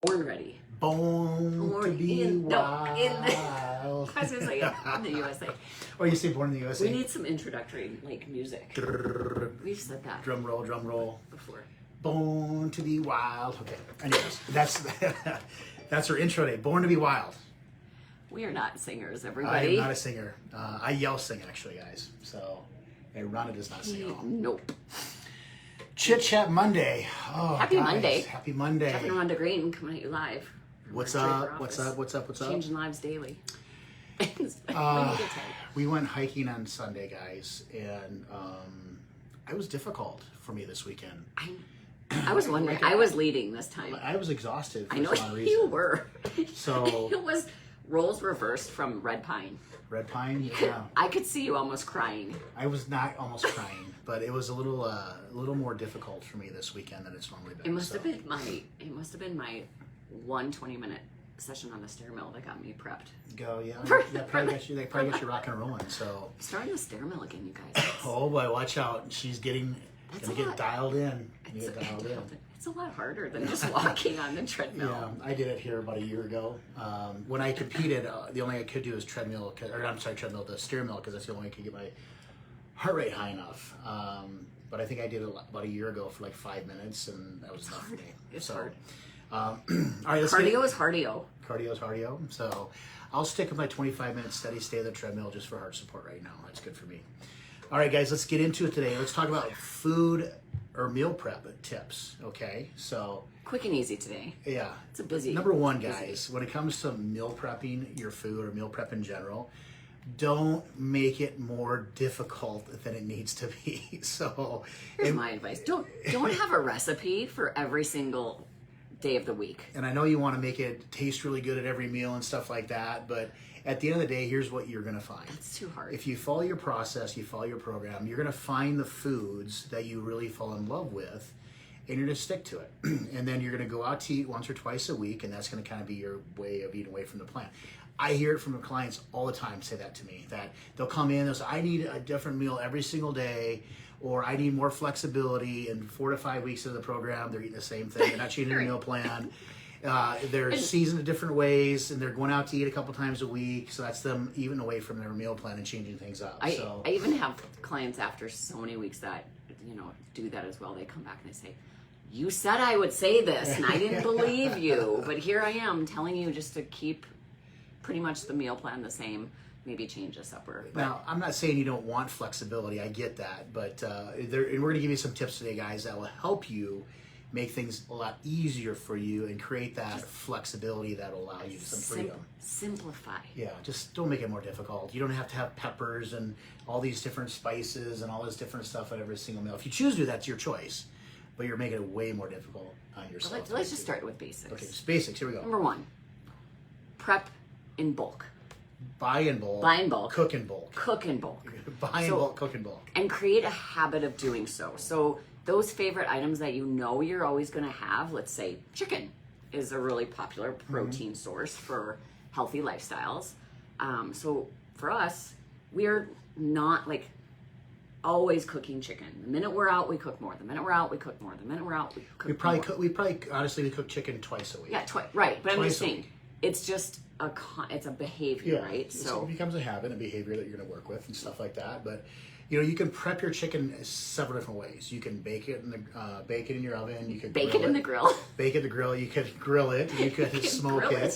Born ready. Born to be wild. I was gonna say in the USA. Or you say born in the USA. We need some introductory music. We've said that Drum roll before. Born to be wild. Okay. Anyways, that's our intro day. Born to be wild. We are not singers, I everybody. am not a singer. I yell sing actually, guys. So, Rhonda does not sing at all. Nope. Chit Chat Monday. Oh, Happy guys, Monday. Happy Monday. Jeff and Rhonda Green coming at you live. What's Our up? Draper What's office. up? What's up? What's up? Changing lives daily. We went hiking on Sunday, guys, and it was difficult for me this weekend. I was wondering. I was leading this time. I was exhausted for I know some reason. you were. So It was roles reversed from Red Pine. Red Pine, yeah. I could see you almost crying. I was not almost crying, but it was a little more difficult for me this weekend than it's normally been. It must have been my 120-minute session on the stair mill that got me prepped. Go, yeah. They probably got you rocking and rolling. So Starting the stair mill again, you guys. oh boy, watch out! She's gonna get dialed in. It's a lot harder than just walking on the treadmill. Yeah, I did it here about a year ago. When I competed, the only thing I could do is treadmill, the stair mill, because that's the only way I could get my heart rate high enough. But I think I did it about a year ago for like 5 minutes, and that was enough for me. It's hard. All right, Cardio is cardio. Cardio is cardio. So I'll stick with my 25-minute steady state of the treadmill just for heart support right now. That's good for me. All right, guys, let's get into it today. Let's talk about food or meal prep tips. Okay, so Quick and easy today. yeah, It's a busy. number one, guys, when it comes to meal prepping your food or meal prep in general, don't make it more difficult than it needs to be. So Here's my advice: don't have a recipe for every single day of the week. and I know you want to make it taste really good at every meal and stuff like that, but at the end of the day, here's what you're going to find. It's too hard. If you follow your process, you follow your program, you're going to find the foods that you really fall in love with, and you're going to stick to it. And then you're going to go out to eat once or twice a week, and that's going to kind of be your way of eating away from the plan. I hear it from the clients all the time say that to me, that they'll come in, they'll say, I need a different meal every single day, or I need more flexibility. And 4 to 5 weeks of the program, they're eating the same thing. They're not changing their meal plan. They're seasoned in different ways, and they're going out to eat a couple times a week. So that's them even away from their meal plan and changing things up. I even have clients after so many weeks that do that as well. They come back and they say, "You said I would say this, and I didn't believe you, but here I am telling you just to keep pretty much the meal plan the same. Maybe change a supper." Now, I'm not saying you don't want flexibility. I get that, but and we're going to give you some tips today, guys, that will help you make things a lot easier for you and create that flexibility that will allow you some freedom. Simplify. Yeah, just don't make it more difficult. You don't have to have peppers and all these different spices and all this different stuff at every single meal. If you choose to do that, it's your choice, but you're making it way more difficult on yourself. Let's just start with basics. Okay, just basics. Here we go. Number one, prep in bulk. Buy in bulk. Buy in bulk. Cook in bulk. Cook in bulk. Buy in bulk. Cook in bulk. And create a habit of doing so. So those favorite items that you know you're always going to have, let's say chicken is a really popular protein source for healthy lifestyles. So for us, we're not always cooking chicken. The minute we're out, we cook more. The minute we're out, we cook more. The minute we're out, we cook more. We cook chicken twice a week. Yeah, right. But I'm Twice just a saying, week. it's just it's a behavior, right? So it becomes a habit, a behavior that you're going to work with and stuff like that. But you can prep your chicken several different ways. You can bake it in your oven. You can bake it in the grill. Bake it in the grill. You could grill it. You could smoke it.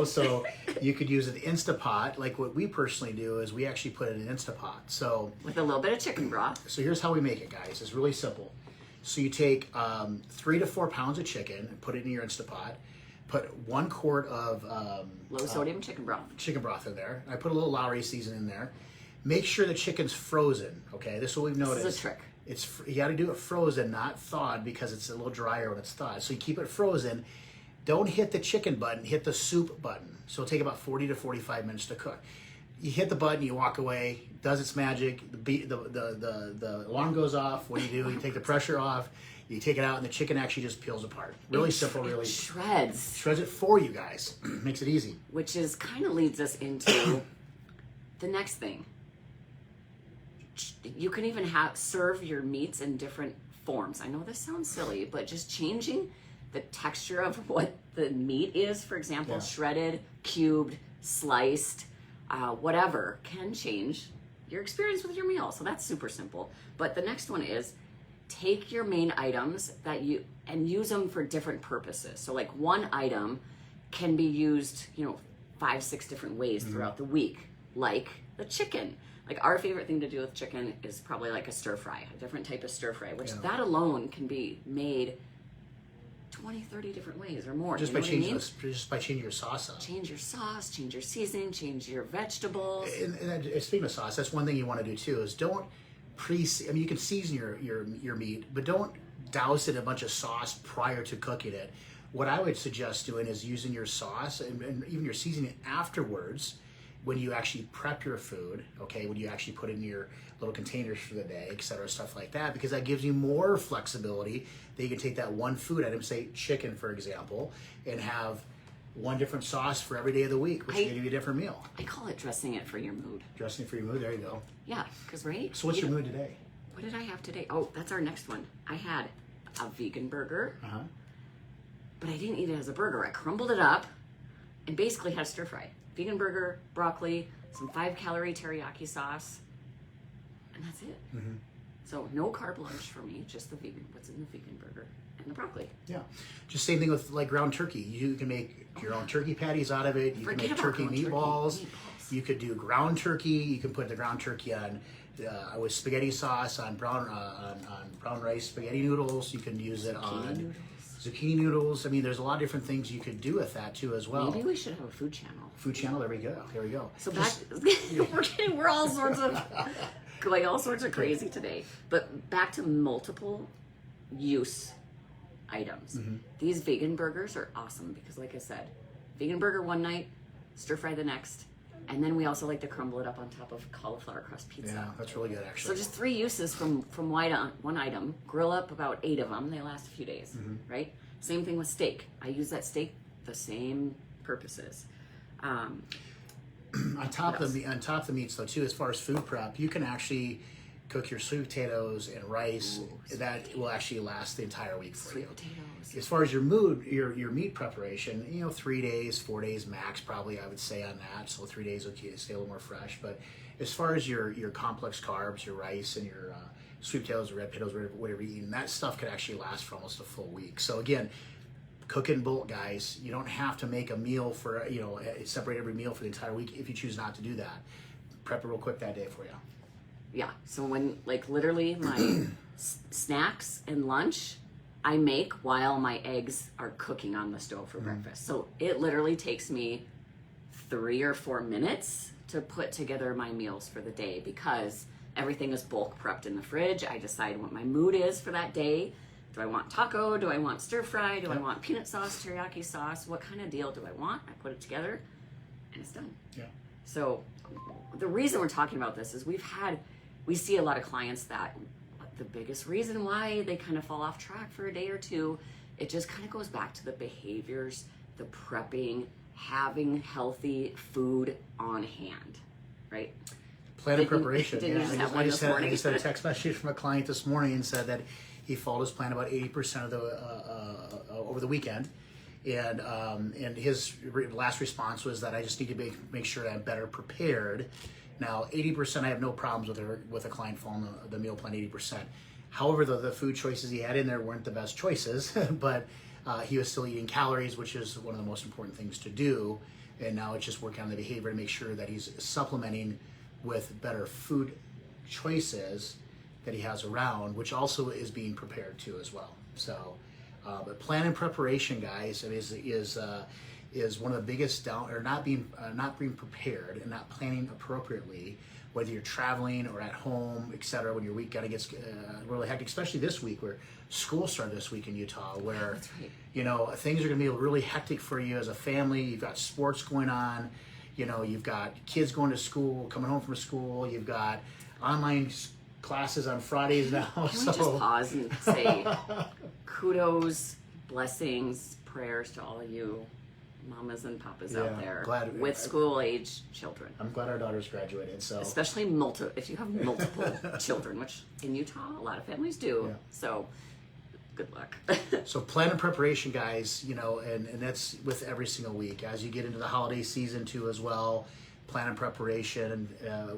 So you could use an Instapot. Like what we personally do is we actually put it in an Instapot. So with a little bit of chicken broth. So here's how we make it, guys. It's really simple. So you take 3 to 4 pounds of chicken and put it in your Instapot. Put 1 quart of low sodium chicken broth. Chicken broth in there. I put a little Lowry seasoning in there. Make sure the chicken's frozen. Okay, this is what we've noticed. This is a trick. You got to do it frozen, not thawed, because it's a little drier when it's thawed. So you keep it frozen. Don't hit the chicken button. Hit the soup button. So it'll take about 40 to 45 minutes to cook. You hit the button, you walk away. Does its magic. The alarm goes off. What do? You take the pressure off. You take it out, and the chicken actually just peels apart. Really simple, really. Shreds. Shreds it for you guys. Makes it easy. Which is kind of leads us into the next thing. You can even serve your meats in different forms. I know this sounds silly, but just changing the texture of what the meat is, for example, Yeah. shredded, cubed, sliced, whatever, can change your experience with your meal. So that's super simple. But the next one is take your main items and use them for different purposes. So like one item can be used, 5-6 different ways throughout the week, like the chicken. Like our favorite thing to do with chicken is probably like a stir fry, a different type of stir fry, which that alone can be made 20-30 different ways or more. Just you know by what I changing mean? just by changing your sauce up. Change your sauce, change your seasoning, change your vegetables. And speaking of sauce, that's one thing you want to do too. Is don't you can season your meat, but don't douse it in a bunch of sauce prior to cooking it. What I would suggest doing is using your sauce and even your seasoning afterwards when you actually prep your food, okay, when you actually put it in your little containers for the day, et cetera, stuff like that, because that gives you more flexibility that you can take that one food item, say chicken, for example, and have one different sauce for every day of the week, which will give you a different meal. I call it dressing it for your mood. Dressing for your mood, there you go. Yeah, because right? So what's your mood today? What did I have today? Oh, that's our next one. I had a vegan burger, Uh-huh. but I didn't eat it as a burger. I crumbled it up and basically had a stir fry. Vegan burger, broccoli, some 5-calorie teriyaki sauce, and that's it. Mm-hmm. So no carb lunch for me, just the vegan, what's in the vegan burger and the broccoli. Yeah. Just same thing with like ground turkey. You can make your own turkey patties out of it. You Forget can make about turkey ground turkey. meatballs. Meatballs. You could do ground turkey. You can put the ground turkey on with spaghetti sauce on brown rice spaghetti noodles. You can use it on noodles. zucchini noodles. I mean, there's a lot of different things you could do with that too as well. Maybe we should have a food channel. Food channel. There we go. There we go. So back, we're all sorts of going all sorts of crazy today. But back to multiple use items. Mm-hmm. These vegan burgers are awesome because, like I said, vegan burger one night, stir fry the next, and then we also like to crumble it up on top of cauliflower crust pizza. Yeah, that's really good So actually. just 3 uses from one item. Grill up about 8 of them. They last a few days, Mm-hmm. right? Same thing with steak. I use that steak the same purposes. On top of the meats though too, as far as food prep, you can actually cook your sweet potatoes and rice. That will actually last the entire week for you. Sweet potatoes. As far as your meat preparation, 3 days, 4 days max, probably I would say on that. So 3 days will stay a little more fresh. But as far as your complex carbs, your rice and your sweet potatoes, red potatoes, whatever you're eating, that stuff could actually last for almost a full week. So again, cook in bulk, guys. You don't have to make a meal for separate every meal for the entire week if you choose not to do that. Prep it real quick that day for you. Yeah, so when literally my snacks and lunch I make while my eggs are cooking on the stove for breakfast. So it literally takes me 3 or 4 minutes to put together my meals for the day because everything is bulk prepped in the fridge. I decide what my mood is for that day. Do I want taco? Do I want stir fry? Do I want peanut sauce, teriyaki sauce? What kind of deal do I want? I put it together and it's done. Yeah. So the reason we're talking about this is we see a lot of clients that the biggest reason why they kind of fall off track for a day or two, it just kind of goes back to the behaviors, the prepping, having healthy food on hand, right? Plan and preparation. Didn't you just have one I this just morning? had a text message from a client this morning and said that he followed his plan about 80% of the over the weekend, and his last response was that I just need to make sure that I'm better prepared. Now, 80%, I have no problems with a client following the meal plan 80%. However, the food choices he had in there weren't the best choices, but he was still eating calories, which is one of the most important things to do. And now it's just working on the behavior to make sure that he's supplementing with better food choices that he has around, which also is being prepared too as well. So, but plan and preparation, guys, is one of the biggest not being prepared and not planning appropriately, whether you're traveling or at home, etc. When your week kind of gets really hectic, especially this week where school started this week in Utah, where That's right. Things are going to be really hectic for you as a family. You've got sports going on, you've got kids going to school, coming home from school. You've got online classes on Fridays now. Can we just pause and say kudos, blessings, prayers to all of you mamas and papas out Yeah, there glad- with school-age children. I'm glad our daughter's graduated. So Especially if you have multiple children, which in Utah a lot of families do. Yeah. So good luck. So plan and preparation, guys, you know, and that's with every single week. As you get into the holiday season too as well, plan and preparation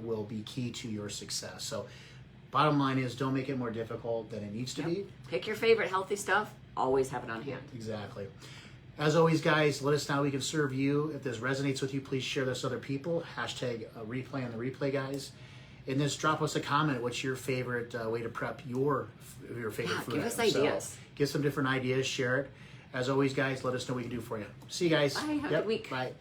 will be key to your success. So bottom line is, don't make it more difficult than it needs to be. Pick your favorite healthy stuff. Always have it on hand. Exactly. As always, guys, let us know how we can serve you. If this resonates with you, please share this with other people. Hashtag replay on the replay, guys. And just drop us a comment. What's your favorite way to prep your favorite food? Give us item? ideas. So, give some different ideas. Share it. As always, guys, let us know what we can do for you. See you guys. Bye. Have a good week. Bye.